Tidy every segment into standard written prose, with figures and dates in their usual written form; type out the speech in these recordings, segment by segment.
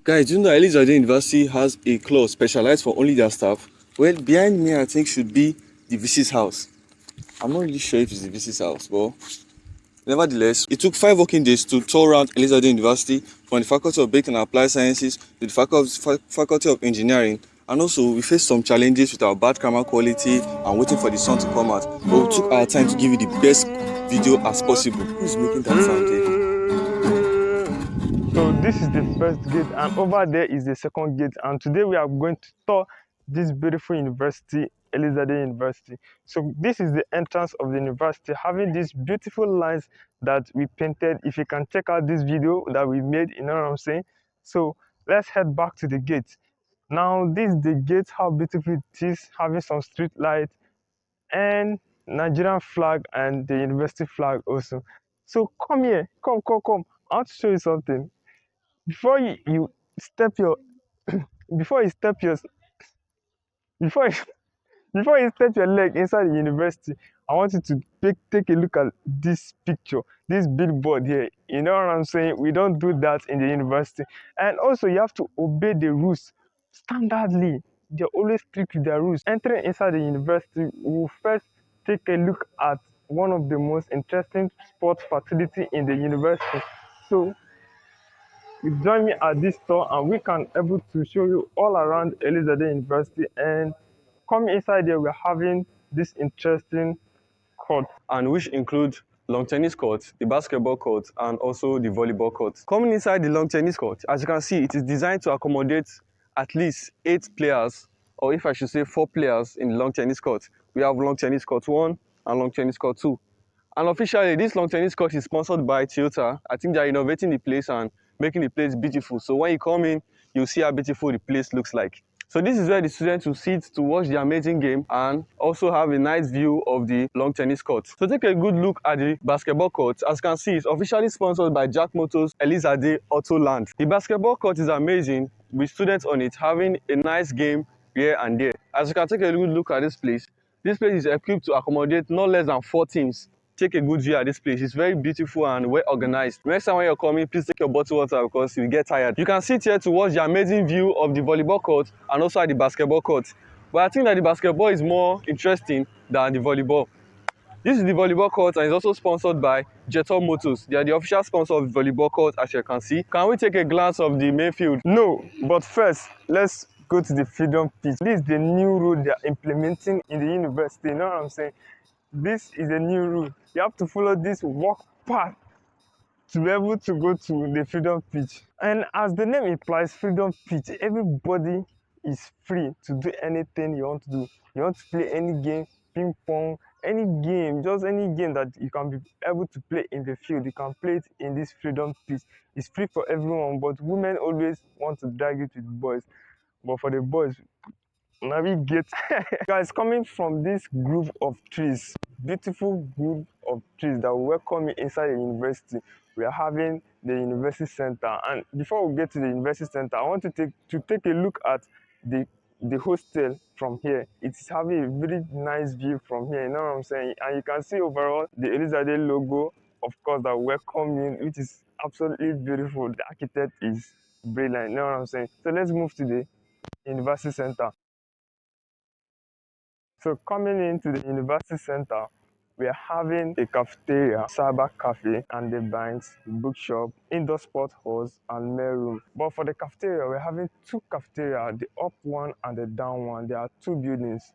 Guys, do you know that Elizade University has a clause specialized for only their staff? Well, behind me, I think should be the VC's house. I'm not really sure if it's the VC's house, but nevertheless, it took 5 working days to tour around Elizade University from the Faculty of Baking and Applied Sciences to the Faculty of Engineering. And also, we faced some challenges with our bad camera quality and waiting for the sun to come out. But we took our time to give you the best video as possible. Who's making that sound here? So this is the first gate, and over there is the second gate. And today we are going to tour this beautiful university, Elizade University. So this is the entrance of the university, having these beautiful lines that we painted. If you can check out this video that we made, you know what I'm saying? So let's head back to the gate. Now this is the gate, how beautiful it is, having some street lights and Nigerian flag and the university flag also. So come here, come. I want to show you something. Before you step your before you step your before you, before you step your leg inside the university, I want you to take a look at this picture, this billboard here. You know what I'm saying? We don't do that in the university. And also you have to obey the rules standardly. They're always strict with their rules. Entering inside the university, we'll first take a look at one of the most interesting sports facility in the university. So you join me at this store and we can able to show you all around Elizade University. And come inside there, we're having this interesting court. And which include long tennis court, the basketball court, and also the volleyball court. Coming inside the long tennis court, as you can see, it is designed to accommodate at least 8 players, or if I should say 4 players in the long tennis court. We have long tennis court 1 and long tennis court 2. And officially, this long tennis court is sponsored by Toyota. I think they are innovating the place and making the place beautiful. So when you come in, you'll see how beautiful the place looks like. So this is where the students will sit to watch the amazing game and also have a nice view of the long tennis court. So take a good look at the basketball court. As you can see, it's officially sponsored by Jack Motors Elizade Auto Land. The basketball court is amazing with students on it having a nice game here and there. As you can take a good look at this place is equipped to accommodate not less than 4 teams. Take a good view at this place. It's very beautiful and well organized. Next time when you're coming, please take your bottled water because you'll get tired. You can sit here to watch the amazing view of the volleyball court and also at the basketball court. But I think that the basketball is more interesting than the volleyball. This is the volleyball court and it's also sponsored by Jetor Motors. They are the official sponsor of the volleyball court, as you can see. Can we take a glance of the main field? No, but first, let's go to the freedom pitch. This is the new rule they are implementing in the university. You know what I'm saying? This is a new rule. You have to follow this walk path to be able to go to the freedom pitch. And as the name implies, freedom pitch, everybody is free to do anything you want to do. You want to play any game, ping pong, any game, just any game that you can be able to play in the field. You can play it in this freedom pitch. It's free for everyone, but women always want to drag it with boys. But for the boys, navigate. Guys, coming from this group of trees, beautiful group of trees that will welcome you inside the university, we are having the university center. And before we get to the university center, I want to take a look at the hostel from here. It's having a very nice view from here, you know what I'm saying? And you can see overall the Elizade logo, of course, that welcome you, which is absolutely beautiful. The architect is brilliant, you know what I'm saying? So let's move to the university center. So coming into the university center, we are having a cafeteria, cyber cafe, and the banks, bookshop, indoor sport halls, and mail room. But for the cafeteria, we're having 2 cafeteria, the up one and the down one. There are 2 buildings,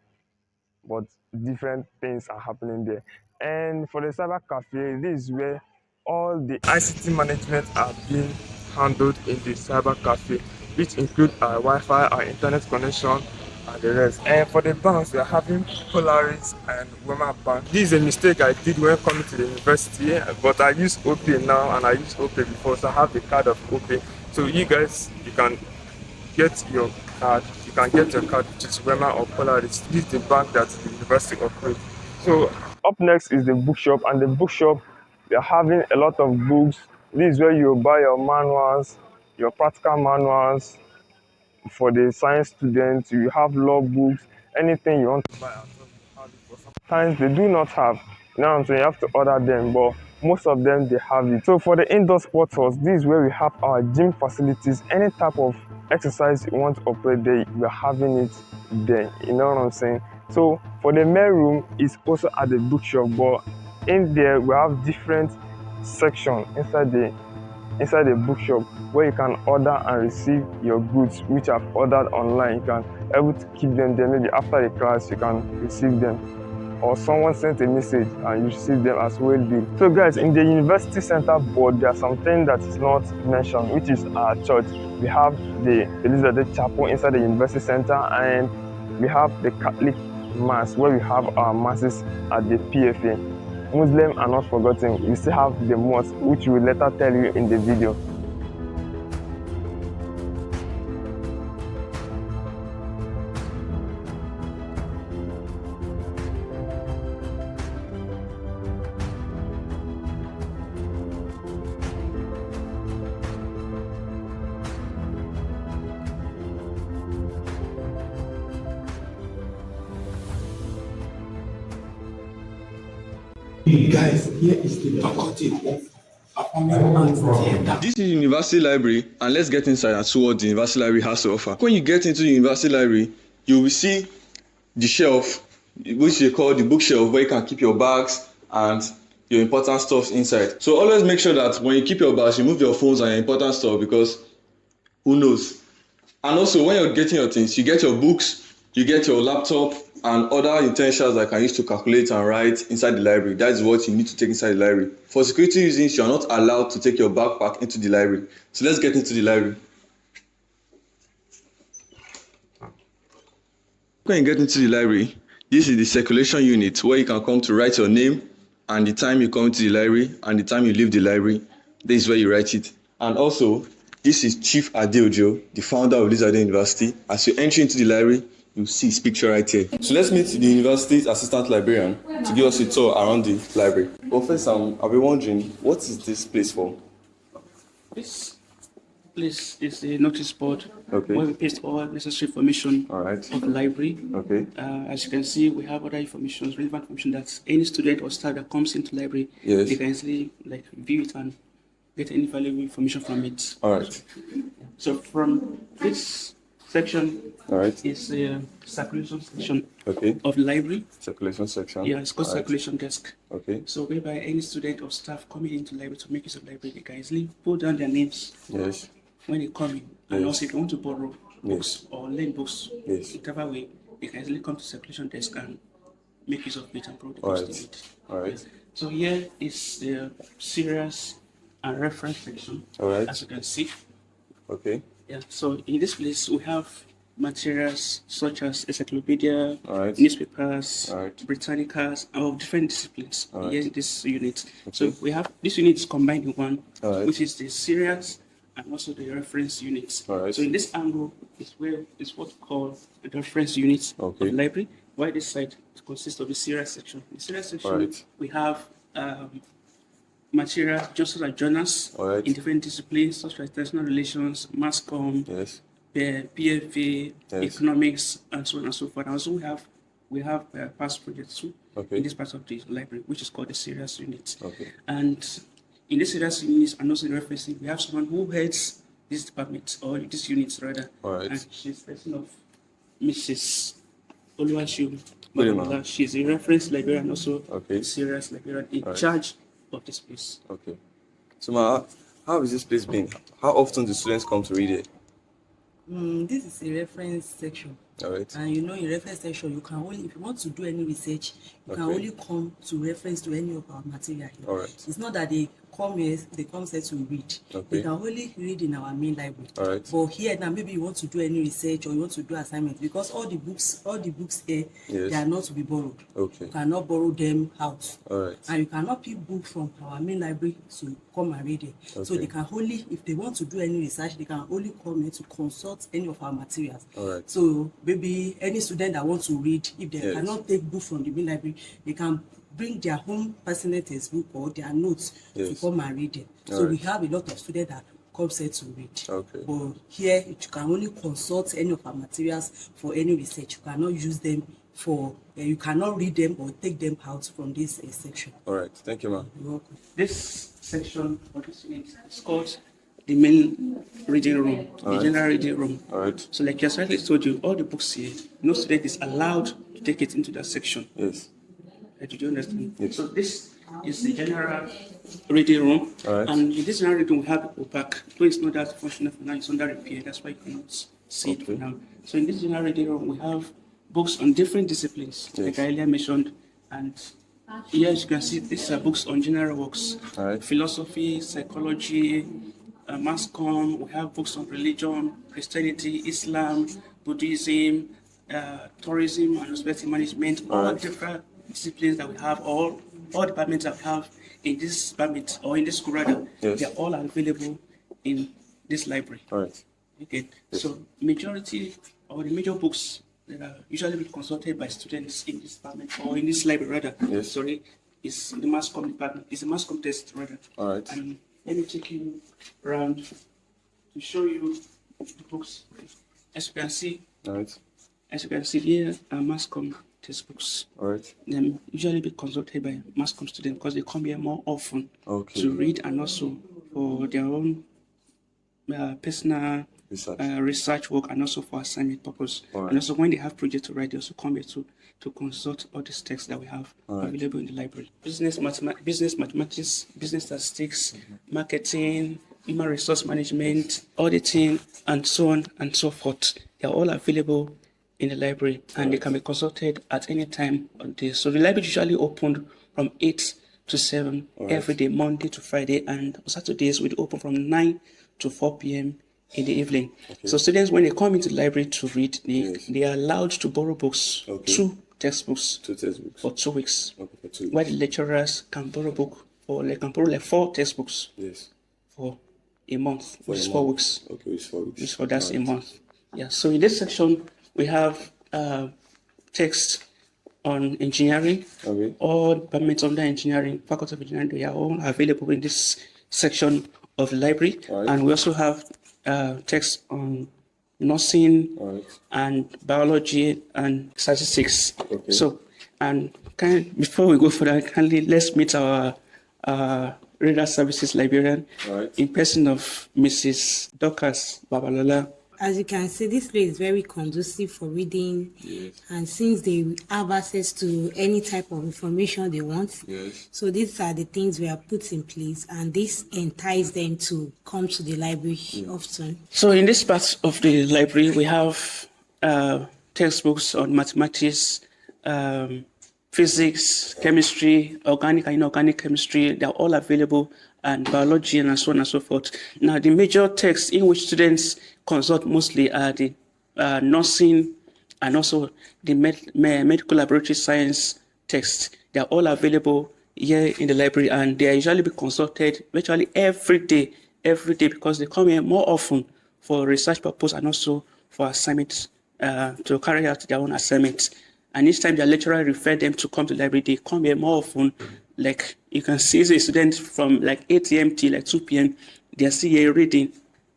but different things are happening there. And for the cyber cafe, this is where all the ICT management are being handled in the cyber cafe, which include our Wi-Fi, our internet connection, and the rest. And for the banks, we are having Polaris and Wema Bank. This is a mistake I did when coming to the university, but I use OPay now and I used OPay before, so I have the card of OPay. So you guys, you can get your card, which is Wema or Polaris. This is the bank that the university operates. So up next is the bookshop, and the bookshop, we are having a lot of books. This is where you buy your manuals, your practical manuals. For the science students, you have law books, anything you want to buy at home, you have it. For sometimes they do not have, you know what I'm saying, you have to order them, but most of them they have it. So for the indoor sports halls, this is where we have our gym facilities. Any type of exercise you want to operate there, we're having it there. You know what I'm saying? So for the main room is also at the bookshop, but in there we have different sections inside the bookshop where you can order and receive your goods which I've ordered online. You can able to keep them there. Maybe after the class you can receive them, or someone sent a message and you receive them as well bill. So guys, in the university center board, there are something that is not mentioned, which is our church. We have the Elizade chapel inside the university center, and we have the Catholic mass where we have our masses at the PFA. Muslim are not forgotten. We still have the mosque, which we will later tell you in the video. Guys, here is the faculty of performing arts theater. This is university library, and let's get inside and see what the university library has to offer. When you get into the university library, you will see the shelf, which they call the bookshelf, where you can keep your bags and your important stuff inside. So always make sure that when you keep your bags, you move your phones and your important stuff, because who knows. And also when you're getting your things, you get your books, you get your laptop and other essentials that can use to calculate and write inside the library. That is what you need to take inside the library. For security reasons, you are not allowed to take your backpack into the library. So let's get into the library. When you get into the library, this is the circulation unit where you can come to write your name and the time you come to the library and the time you leave the library. This is where you write it. And also, this is Chief Adeojo, the founder of Elizade University. As you enter into the library, you see his picture right here. So let's meet the university's assistant librarian to give us a tour around the library. Well, first, I'll be wondering, what is this place for? This place is a notice board where we paste all necessary information Alright. of the library. Okay. As you can see, we have other information, relevant information that any student or staff that comes into the library, Yes. they can easily view it and get any valuable information from it. Alright. So from this section Alright. is the circulation section Okay. of the library. Circulation section. Yeah, it's called Alright. circulation desk. Okay. So whereby any student or staff coming into the library to make use of the library, they can easily put down their names Yes. when they come in. And Yes. also if you want to borrow Yes. books or lend books, Yes. whichever way, you can easily come to circulation desk and make use of it and borrow the All books right. they need. All right. Yes. So here is the serials and reference section. All right. As you can see. Okay. Yeah. So in this place we have materials such as encyclopedia, All right. newspapers, All right. Britannicas of different disciplines. All right. Here in this unit. Okay. So we have this unit is combined in one, All right. which is the serials and also the reference units. All right. So in this angle is where is what we call the reference unit Okay. of the library. While this side consists of the serial section. In the serial section All right. we have material just like journals All right. in different disciplines such as international relations, mass comm, Yes. PFA, Yes. economics, and so on and so forth. And also we have past projects too Okay. in this part of the library, which is called the serials unit. Okay. And in this serials unit and also the referencing, we have someone who heads this department or this unit rather. All right. And she's the person of Mrs. Oluwashu. Good, ma'am. She's a reference librarian, also Okay. serials librarian in All right. charge of this place. Okay. So, Ma, how is this place been? How often do students come to read it? This is a reference section. All right. And you know, in reference section, you can only, if you want to do any research, you can Okay. only come to reference to any of our material here. All right. It's not that they come here, they come here to read. Okay. They can only read in our main library. All right. But here now, maybe you want to do any research or you want to do assignment, because all the books here, Yes. they are not to be borrowed. Okay. You cannot borrow them out. All right. And you cannot pick book from our main library to come and read it. So Okay. they can only, if they want to do any research, they can only come here to consult any of our materials. All right. So maybe any student that wants to read, if they Yes. cannot take book from the main library, they can bring their own personal textbook or their notes Yes. to come and read it. All So right. we have a lot of students that comes here to read. Okay. But here you can only consult any of our materials for any research. You cannot use them for you cannot read them or take them out from this section. All right. Thank you, ma'am. You're welcome. This section or this unit is called the main reading room, the general reading room. All right. So like I already told you, all the books here, no student is allowed to take it into that section. Yes. Did you understand? Yes. So this is the general reading room. All right. And in this general reading room, we have the pack. Though it's not that functional for now, it's under repair. That's why you cannot see it for now. So in this general reading room, we have books on different disciplines, like I earlier mentioned. And here, as you can see, these are books on general works, Right. philosophy, psychology, mass comm. We have books on religion, Christianity, Islam, Buddhism, tourism, and hospitality management. All different disciplines that we have, all departments that we have in this department or in this school rather, Yes. they are all available in this library. All right. Okay, so majority or the major books that are usually consulted by students in this department or in this library rather, Yes. sorry, is the mass comm department, is the mass comm test rather. All right. And let me take you around to show you the books. As you can see, All right. here are mass comm textbooks. All right. They usually be consulted by mass comm students because they come here more often Okay. to read and also for their own personal research work and also for assignment purpose. Alright. And also when they have projects to write, they also come here to consult all these texts that we have available in the library. Business mathematics, business statistics, marketing, human resource management, auditing, and so on and so forth. They are all available in the library and they can be consulted at any time of day. So the library is usually opened from 8 to 7 every day, Monday to Friday, and on Saturdays we open from 9 to 4 p.m. in the evening. So students, when they come into the library to read, they are allowed to borrow books, 2 textbooks, 2 textbooks. for 2 weeks. Okay, for 2 weeks. While the lecturers can borrow book or they can borrow like 4 textbooks Yes. for a month, which is a 4 month. weeks. Okay, it's 4 weeks. So that's a month. Yeah. So in this section we have text on engineering. Okay. All departments under engineering, faculty of engineering, they are all available in this section of the library. Alright. And we also have text on nursing Alright. and biology and statistics. Okay. So, and before we go further, kindly let's meet our reader services librarian Alright. in person of Mrs. Dorcas Babalola. As you can see, this place is very conducive for reading. Yes. And since they have access to any type of information they want, Yes. so these are the things we have put in place, and this entices them to come to the library often. So in this part of the library, we have textbooks on mathematics, physics, chemistry, organic and inorganic chemistry. They're all available, and biology and so on and so forth. Now, the major texts in which students consult mostly are the nursing and also the medical laboratory science texts. They're all available here in the library, and they are usually be consulted virtually every day because they come here more often for research purpose and also for assignments to carry out their own assignments. And each time their lecturer refer them to come to the library, they come here more often. Like you can see the students from like 8 a.m. till like 2 p.m. They are still here reading.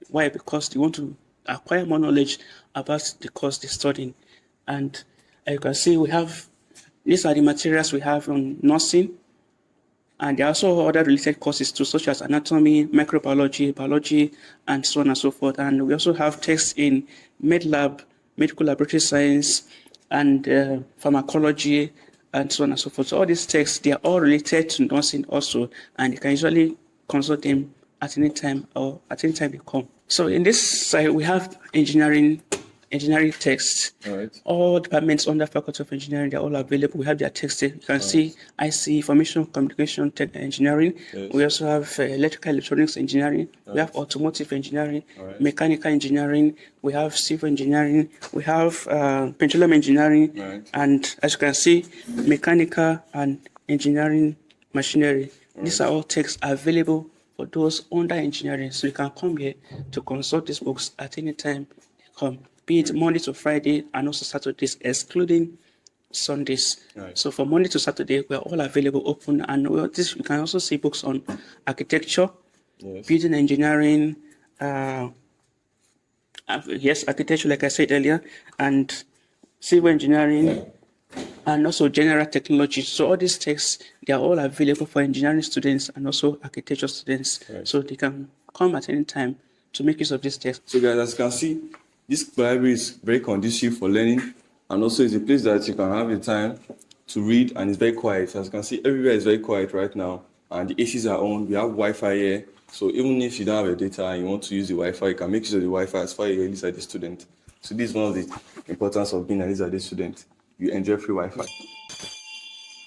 Why? Because they want to acquire more knowledge about the course they're studying. And as you can see, these are the materials we have on nursing. And there are also other related courses too, such as anatomy, microbiology, biology, and so on and so forth. And we also have texts in medlab, medical laboratory science, and pharmacology, and so on and so forth. So all these texts, they are all related to nursing also, and you can usually consult them at any time they come. So in this side, we have engineering texts. Alright. All departments under Faculty of Engineering, they're all available. We have their texts. You can see IC, Information Communication Engineering. Yes. We also have Electrical Electronics Engineering. We have Automotive Engineering, Alright. Mechanical Engineering. We have Civil Engineering. We have Petroleum Engineering. Right. And as you can see, Mechanical and Engineering Machinery. These are all texts available for those under engineering. So you can come here to consult these books at any time you come, be it Monday to Friday and also Saturdays, excluding Sundays. Right. So from Monday to Saturday, we are all available, open, and you can also see books on architecture, Yes. building engineering, architecture, like I said earlier, and civil engineering, and also general technology. So all these texts, they are all available for engineering students and also architecture students. Right. So they can come at any time to make use of these texts. So guys, as you can see, this library is very conducive for learning, and also it's a place that you can have the time to read, and it's very quiet. As you can see, everywhere is very quiet right now, and the ACs are on. We have Wi-Fi here, so even if you don't have a data and you want to use the Wi-Fi, you can make use of the Wi-Fi as far as you're Elizade student. So this is one of the importance of being an Elizade student. You enjoy free Wi-Fi.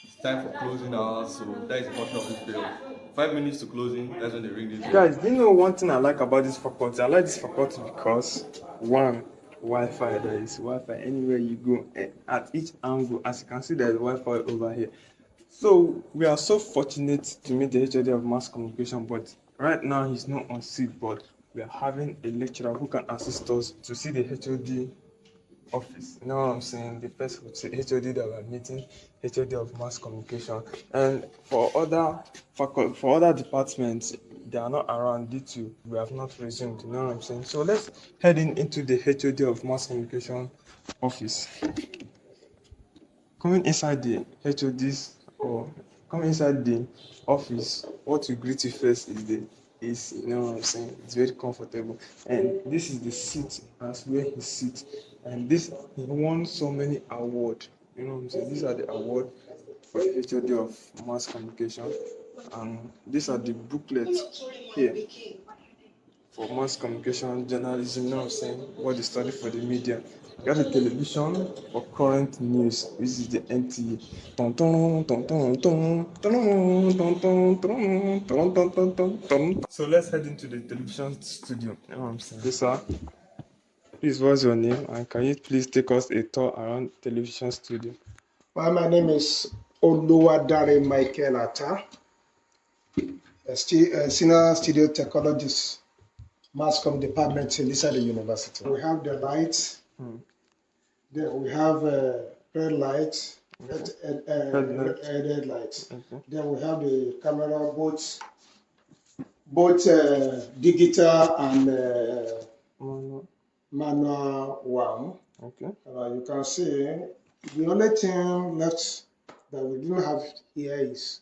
It's time for closing hours, so that is the function of this video. 5 minutes to closing, that's when they ring this bell. Guys, do you know one thing I like about this faculty? I like this faculty because, one, Wi-Fi. There is Wi-Fi anywhere you go, at each angle. As you can see, there is Wi-Fi over here. So we are so fortunate to meet the HOD of mass communication, but right now he's not on seat, but we are having a lecturer who can assist us to see the HOD office. You know what I'm saying? The first HOD that we're meeting, HOD of mass communication. And for other departments, they are not around due to we have not resumed. You know what I'm saying? So let's head into the HOD of mass communication office. Coming inside the HOD's or coming inside the office, what will greet you first is you know what I'm saying, it's very comfortable. And this is the seat as where he sits. And this he won so many awards. You know what I'm saying? These are the awards for the HOD of mass communication. And these are the booklets here for mass communication, journalism, you know what I'm saying? What they study for the media. We have the television for current news. This is the NTA. So let's head into the television studio. You know what I'm saying? Yes, sir. Please, what's your name? And can you please take us a tour around television studio? Well, my name is Oluwadare Michael Atta, a senior studio technologist, mass comm department, Elizade University. We have the lights. Then we have red lights, red lights. Okay. Then we have the camera, both digital and manual one. Okay. You can see the only thing left that we didn't have here is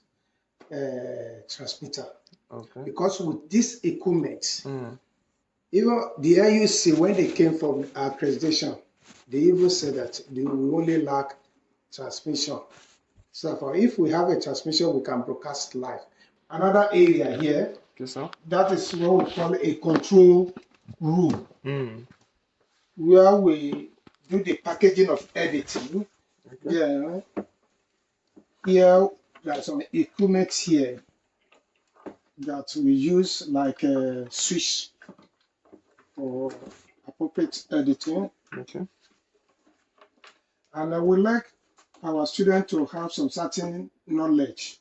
transmitter. Okay. Because with this equipment, even the IUC, when they came from accreditation, they even said that they will only lack transmission. So if we have a transmission, we can broadcast live. Another area here, Okay, sir. that is what we call a control room, where we do the packaging of editing. Okay. Yeah. Here, there's some equipment here that we use, like a switch for appropriate editing. Okay. And I would like our students to have some certain knowledge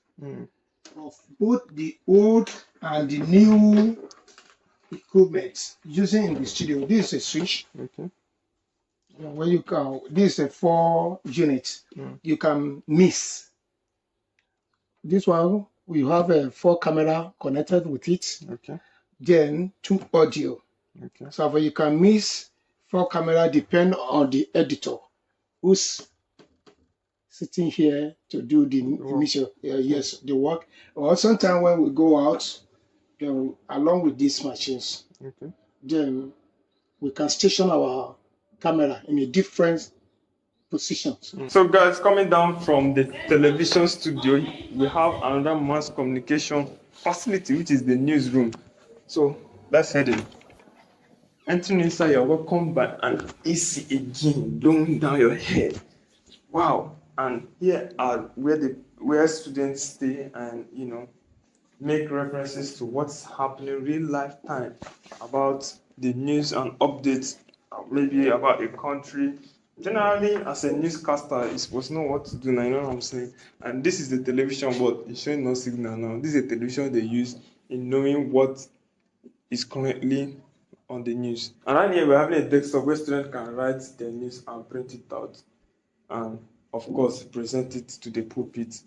of both the old and the new equipment using in the studio. This is a switch. Okay. Where you can, this is a 4 unit. You can miss. This one, we have a 4 camera connected with it. Okay. Then 2 audio. Okay. So you can miss 4 camera depend on the editor who's sitting here to do the emission. Yes, the work. Or sometimes when we go out, then along with these machines, then we can station our camera in a different positions. So guys, coming down from the television studio, we have another mass communication facility, which is the newsroom. So let's head in. Entering inside, you're welcomed by an AC again blowing down your head. Wow. And here are where students stay and make references to what's happening real life time about the news and updates, maybe about a country. Generally, as a newscaster, you're supposed to know what to do now, you know what I'm saying? And this is the television, but it's showing no signal now. This is a television they use in knowing what is currently on the news. And right here, we're having a desktop where students can write their news and print it out. And of course, present it to the pulpit.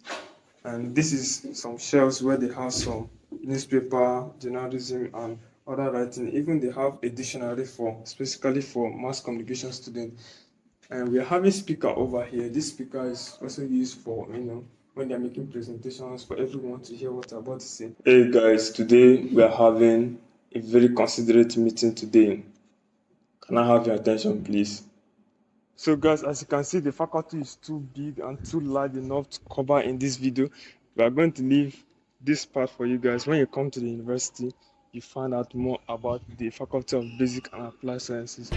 And this is some shelves where they have some newspaper, journalism, and other writing. Even they have a dictionary specifically for mass communication students. And we are having speaker over here. This speaker is also used for, when they're making presentations for everyone to hear what I'm about to say. Hey guys, today we are having a very considerate meeting today. Can I have your attention, please? So guys, as you can see, the faculty is too big and too large enough to cover in this video. We are going to leave this part for you guys. When you come to the university, you find out more about the Faculty of Basic and Applied Sciences.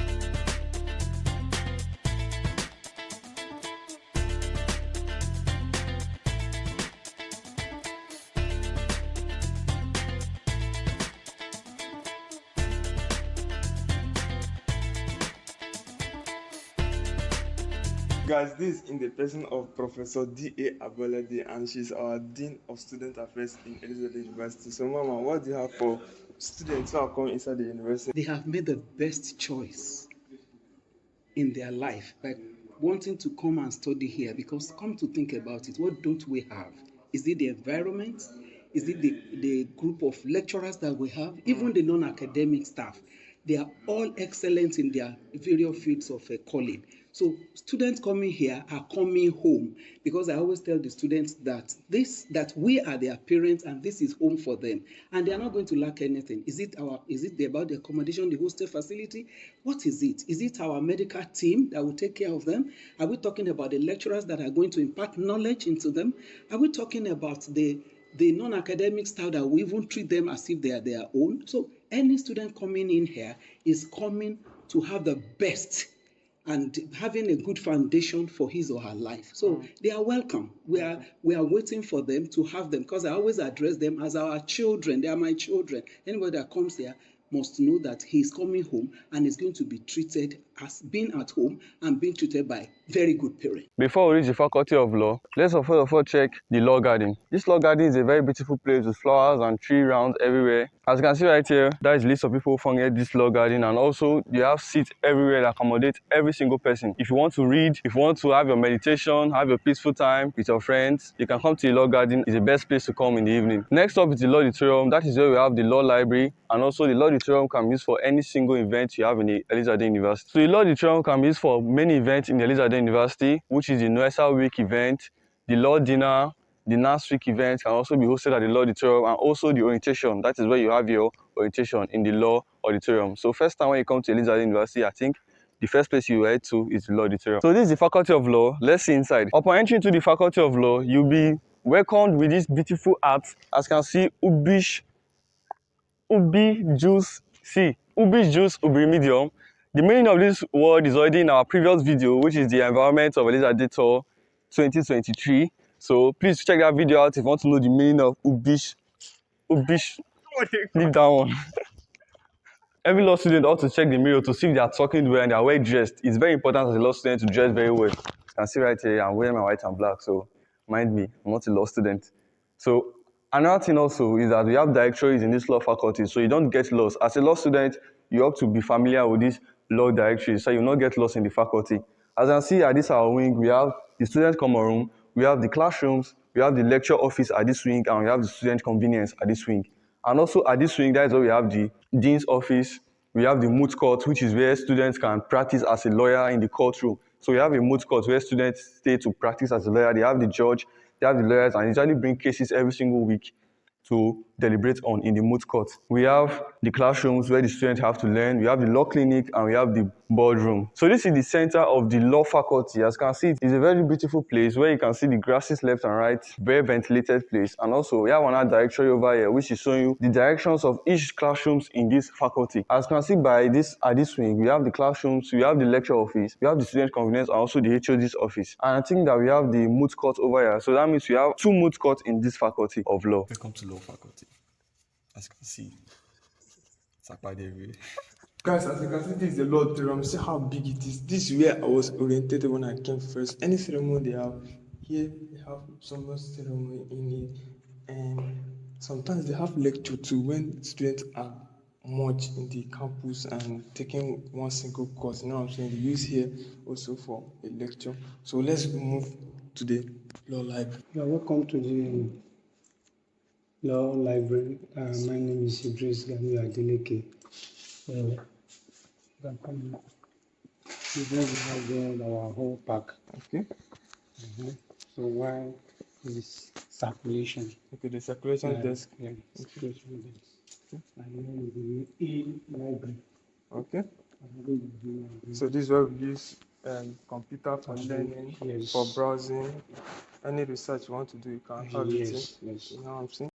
Guys, this is in the person of Professor D.A. Abolade, and she's our Dean of Student Affairs in Elizade University. So, Mama, what do you have for students who are coming inside the university? They have made the best choice in their life by wanting to come and study here, because come to think about it, what don't we have? Is it the environment? Is it the group of lecturers that we have? Even the non-academic staff, they are all excellent in their various fields of calling. So students coming here are coming home, because I always tell the students that we are their parents and this is home for them, and they are not going to lack anything. Is it about the accommodation, the hostel facility? What is it? Is it our medical team that will take care of them? Are we talking about the lecturers that are going to impart knowledge into them? Are we talking about the non-academic staff that will even treat them as if they are their own? So any student coming in here is coming to have the best and having a good foundation for his or her life. So they are welcome. We are waiting for them to have them, because I always address them as our children. They are my children. Anybody that comes here must know that he's coming home and is going to be treated as being at home and being treated by very good parents. Before we reach the Faculty of Law, let's first of all check the Law Garden. This Law Garden is a very beautiful place with flowers and tree rounds everywhere. As you can see right here, that is the list of people forming this Law Garden, and also you have seats everywhere that accommodate every single person. If you want to read, if you want to have your meditation, have your peaceful time with your friends, you can come to the Law Garden. It's the best place to come in the evening. Next up is the Law Auditorium. That is where we have the Law Library, and also the Law Auditorium can be used for any single event you have in the Elizade University. So the Law Auditorium can be used for many events in the Elizade University, which is the Noesa Week event, the Law Dinner, the NAS Week event can also be hosted at the Law Auditorium, and also the orientation. That is where you have your orientation in the Law Auditorium. So first time when you come to Elizade University, I think the first place you head to is the Law Auditorium. So this is the Faculty of Law. Let's see inside. Upon entering to the Faculty of Law, you'll be welcomed with this beautiful art. As you can see, Ubi Juice C. Ubi Juice Ubi Medium. The meaning of this word is already in our previous video, which is the environment of Elizade Tour 2023. So please check that video out if you want to know the meaning of Ubish. Leave that one. Every law student ought to check the mirror to see if they are talking well and they are well dressed. It's very important as a law student to dress very well. You can see right here, I'm wearing my white and black, so mind me, I'm not a law student. So another thing also is that we have directories in this law faculty, so you don't get lost. As a law student, you have to be familiar with these law directories, so you will not get lost in the faculty. As you can see at this our wing, we have the student common room, we have the classrooms, we have the lecture office at this wing, and we have the student convenience at this wing. And also at this wing, that is where we have the dean's office, we have the moot court, which is where students can practice as a lawyer in the courtroom. So we have a moot court where students stay to practice as a lawyer. They have the judge, they have the lawyers, and they usually bring cases every single week to deliberate on in the moot court. We have the classrooms where the students have to learn. We have the law clinic, and we have the boardroom. So this is the center of the law faculty. As you can see, it's a very beautiful place where you can see the grasses left and right, very ventilated place. And also we have another directory over here, which is showing you the directions of each classrooms in this faculty. As you can see by this at this wing, we have the classrooms, we have the lecture office, we have the student convenience, and also the HOD's office. And I think that we have the moot court over here. So that means we have 2 moot courts in this faculty of law. Welcome to law faculty. As you can see, it's like by the way. Guys, as you can see, this is the Law Auditorium. See how big it is. This is where I was orientated when I came first. Any ceremony they have here, they have some ceremony in it, and sometimes they have lecture too when students are much in the campus and taking one single course. You know what I'm saying? They use here also for a lecture. So let's move to the law library. You are welcome to the Law Library. My name is Idris Gami Adeleke. We just have there our whole park. Okay. So why is circulation? Okay, the circulation desk. Yeah, circulation desk. And then the library. Okay. Library. So this is where we use computer for learning, Yes. for browsing. Any research you want to do, you can have it. Yes. You know what I'm saying?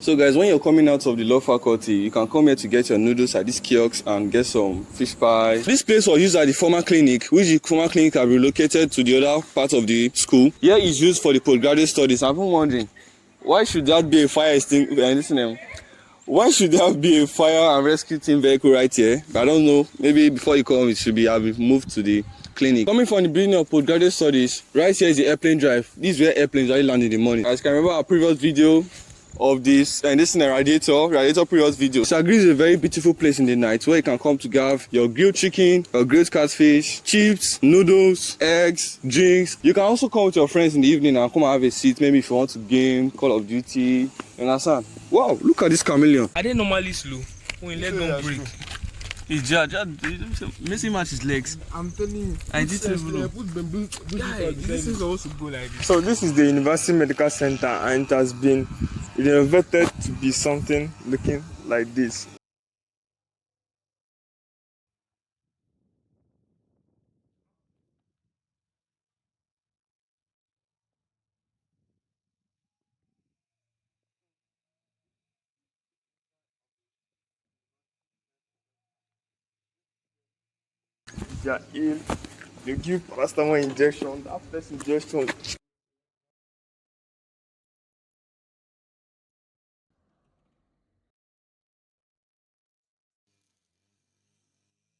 So guys, when you're coming out of the law faculty, you can come here to get your noodles at this kiosk and get some fish pie. This place was used at the former clinic, which the former clinic have relocated to the other part of the school. Here is used for the postgraduate studies. I've been wondering, why should that be a fire extinguisher? Why should there be a fire and rescue team vehicle right here? I don't know. Maybe before you come, it should be have been moved to the clinic. Coming from the beginning of postgraduate studies, right here is the airplane drive. This is where airplanes really land in the morning. As you can remember our previous video of this, and this is a radiator previous video. Sagri is a very beautiful place in the night where you can come to have your grilled chicken, your grilled catfish, chips, noodles, eggs, drinks. You can also come with your friends in the evening and come and have a seat, maybe if you want to game, Call of Duty, you understand? Wow, look at this chameleon. Are they normally slow when leg don't break? It's just Messi match his legs. I'm telling you. I did know. This is supposed to go like this. So this is the University Medical Center, and it has been renovated to be something looking like this. They are ill. They give paracetamol injection. That first injection.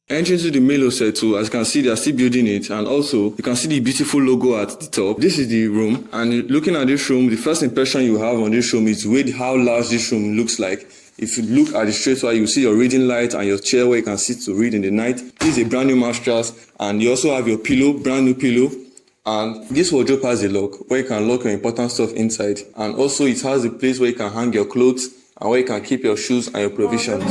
Entering to the mail set too, as you can see, they are still building it, and also you can see the beautiful logo at the top. This is the room, and looking at this room, the first impression you have on this room is how large this room looks like. If you look at the straight wire, you see your reading light and your chair where you can sit to read in the night. This is a brand new mattress, and you also have your pillow, brand new pillow. And this wardrobe has a lock where you can lock your important stuff inside, and also it has a place where you can hang your clothes and where you can keep your shoes and your provisions.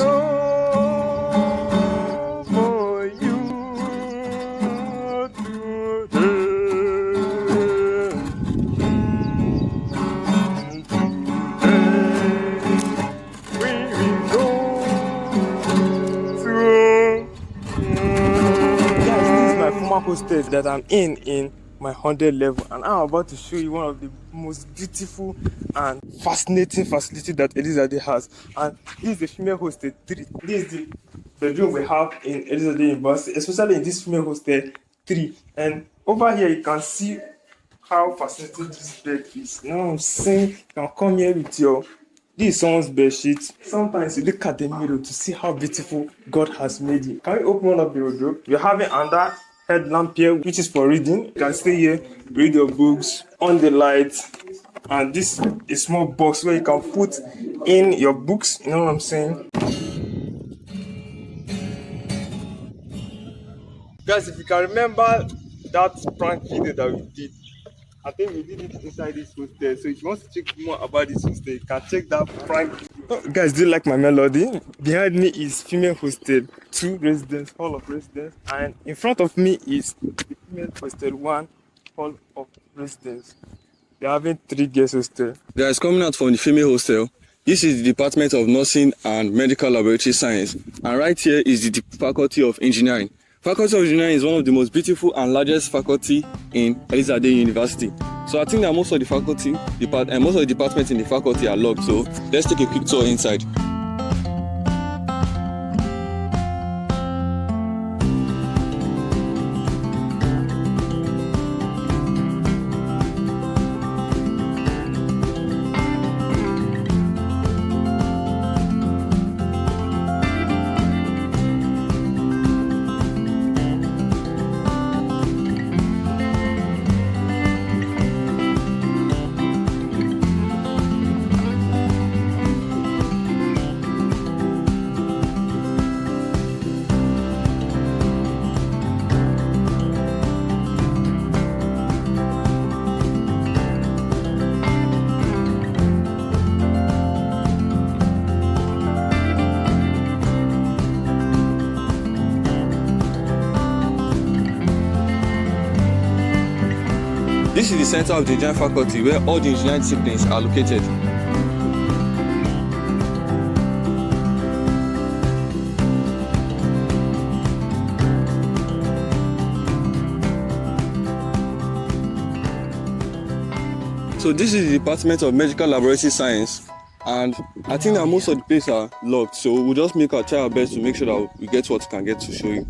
Hostel that I'm in my 100 level, and I'm about to show you one of the most beautiful and fascinating facility that Elizade has. And this is the female hostel 3. This is the bedroom we have in Elizade University, especially in this female hostel 3. And over here you can see how fascinating this bed is. You know what I'm saying? You can come here with this is someone's bed sheet. Sometimes you look at the mirror to see how beautiful God has made it. Can we open one of the wardrobe? We're having under headlamp here, which is for reading. You can stay here, read your books on the light, and this is a small box where you can put in your books. You know what I'm saying? Guys, if you can remember that prank video that we did, I think we did it inside this hostel. So if you want to check more about this hostel, you can check that prank. Oh, guys, do you like my melody? Behind me is female hostel 2 residence, hall of residence, and in front of me is the female hostel 1, hall of residence. They're having 3 guest hostel. Guys, coming out from the female hostel, this is the Department of Nursing and Medical Laboratory Science, and right here is the Faculty of Engineering. Faculty of Engineering is one of the most beautiful and largest faculty in Elizade University. So I think that most of the faculty, most of the departments in the faculty are locked. So let's take a quick tour inside. this is the center of the engineering faculty where all the engineering disciplines are located. So this is the Department of Medical Laboratory Science, and I think that most of the places are locked, so we'll just try our best to make sure that we get what we can get to show you.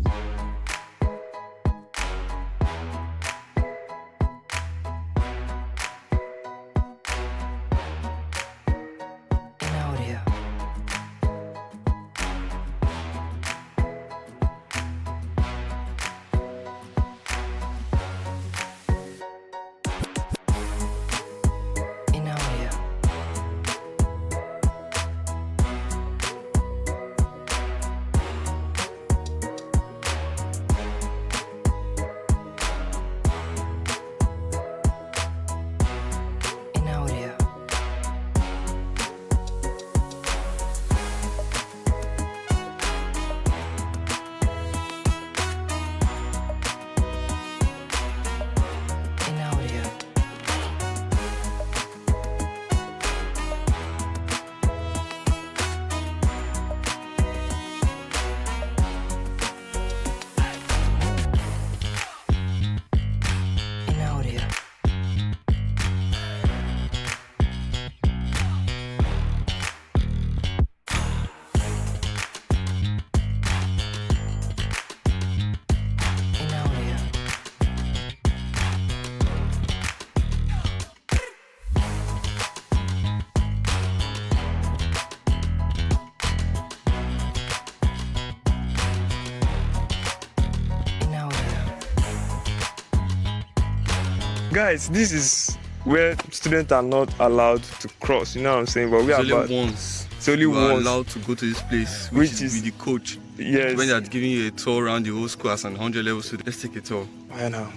Guys, this is where students are not allowed to cross, you know what I'm saying? But we are only once. It's only you are once. allowed to go to this place, which is with the coach. Yes. When they are giving you a tour around the whole school as an 100 levels, so let's take a tour. I know.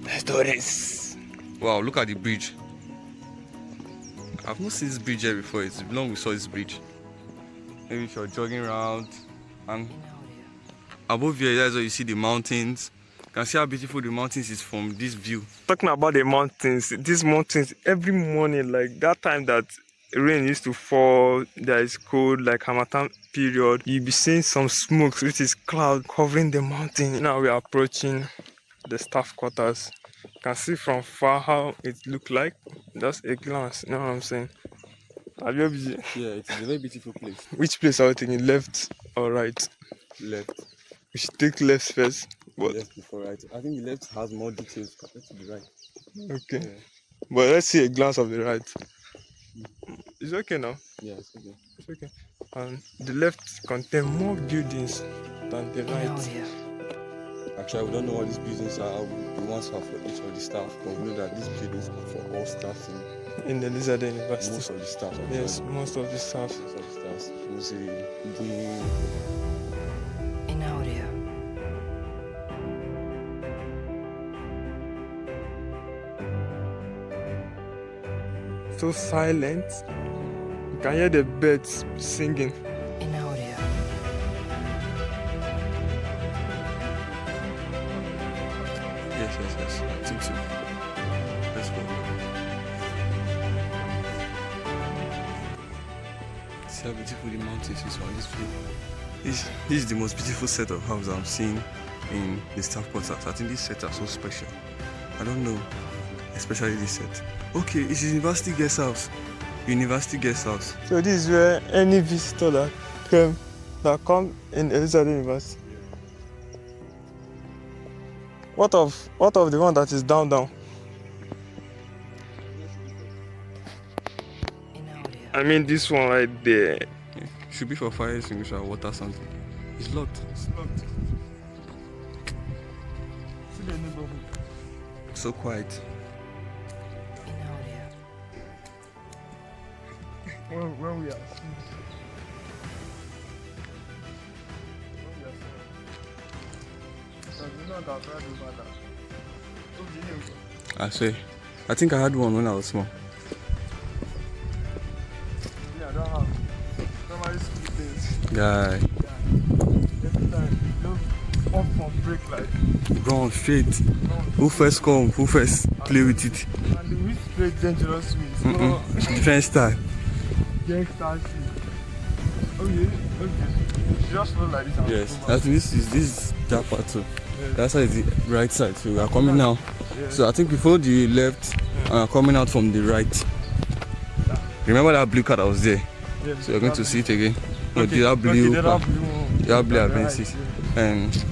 Let's do this. Wow, look at the bridge. I've not seen this bridge here before. It's long we saw this bridge. Maybe if you're jogging around, and above here, that's where you see the mountains. You can see how beautiful the mountains is from this view. Talking about the mountains, these mountains, every morning, like that time that rain used to fall, there is cold, like Harmattan period, you'll be seeing some smoke, which is cloud covering the mountain. Now we are approaching the staff quarters. You can see from far how it look like, just a glance, you know what I'm saying? Have you ever been? Yeah, it's a very beautiful place. Which place are you taking, left or right? Left. We should take left first. But left before right. I think the left has more details compared to the right. Okay. Yeah. But let's see a glance of the right. It's okay now? Yeah, it's okay. It's okay. And the left contain more buildings than the right. Actually, we don't know what these buildings are. The ones are for each of the staff, but we know that these buildings are for all staff in the Elizade University. Most of the staff. Yes, most of the staff. Most of the staff. You see, the so silent. You can hear the birds singing. Yes. I think so. Let's go. See how beautiful the mountains is on this view. This is the most beautiful set of houses I'm seeing in the staff quarters. I think these sets are so special. I don't know, especially this set. Okay, it's university guest house. University guest house. So this is where any visitor that come in Elizade University. What of the one that is down? I mean this one right there. Yeah. Should be for fire extinguisher or water something. It's locked. It's locked. See the neighborhood. So quiet. Where we are. I say, I think I had one when I was small. Yeah, I don't have. Somebody speak things. Guy. Every time, off from break like. Go on straight. Who first come? Who first play with it? And we play dangerous ways. So, Different style. gangster shit. Okay. Just flow like this. And Yes, go back. that's this is that part too. Yes. That side is the right side. So we are coming now. Yes. So I think we follow the left and are coming out from the right. Remember that blue car that was there? Yes, So you're going to see it again. No, Okay, that blue car. one. That blue Right, Avensis and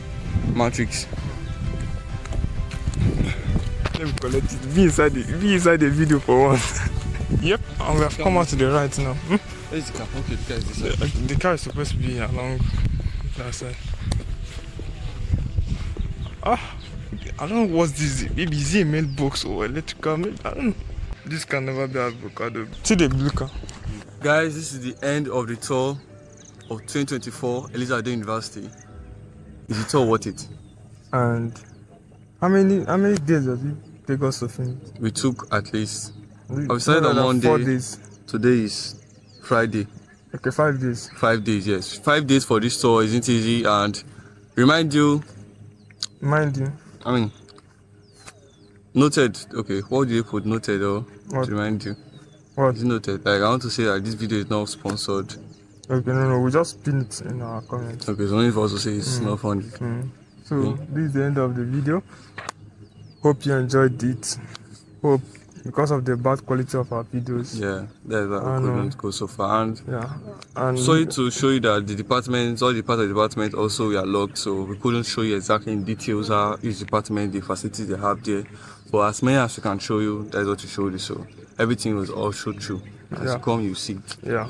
Matrix. Let me collect it. Be inside the video for once. Yep, and we have come out to the right now. Where's the car? Okay, the car is this side. The car is supposed to be along that side. I don't know what's this. Maybe is it a mailbox or electrical? Maybe, I don't know. This can never be avocado. See the blue car. Guys, this is the end of the tour of 2024 Elizade University. Is the tour worth it? And how many days does it take us to finish? We took at least. We I started on Monday. 4 days. Today is Friday. Okay, 5 days. 5 days, yes. 5 days for this tour isn't easy, and remind you. Mind you. I mean, noted. Okay, what do you put? Noted or What? to remind you? What? Is it noted? Like I want to say that this video is not sponsored. Okay, no, we just pin it in our comments. Okay, so only for us to say it's not funny. So this is the end of the video. Hope you enjoyed it. Hope because of the bad quality of our videos. Yeah, that's why we couldn't go so far. And yeah, and sorry to show you that the departments, all the parts of the department also we are locked, so we couldn't show you exactly in details how each department, the facilities they have there. But as many as we can show you, that's what we showed you. So everything was all showed through. As you come, you see. Yeah.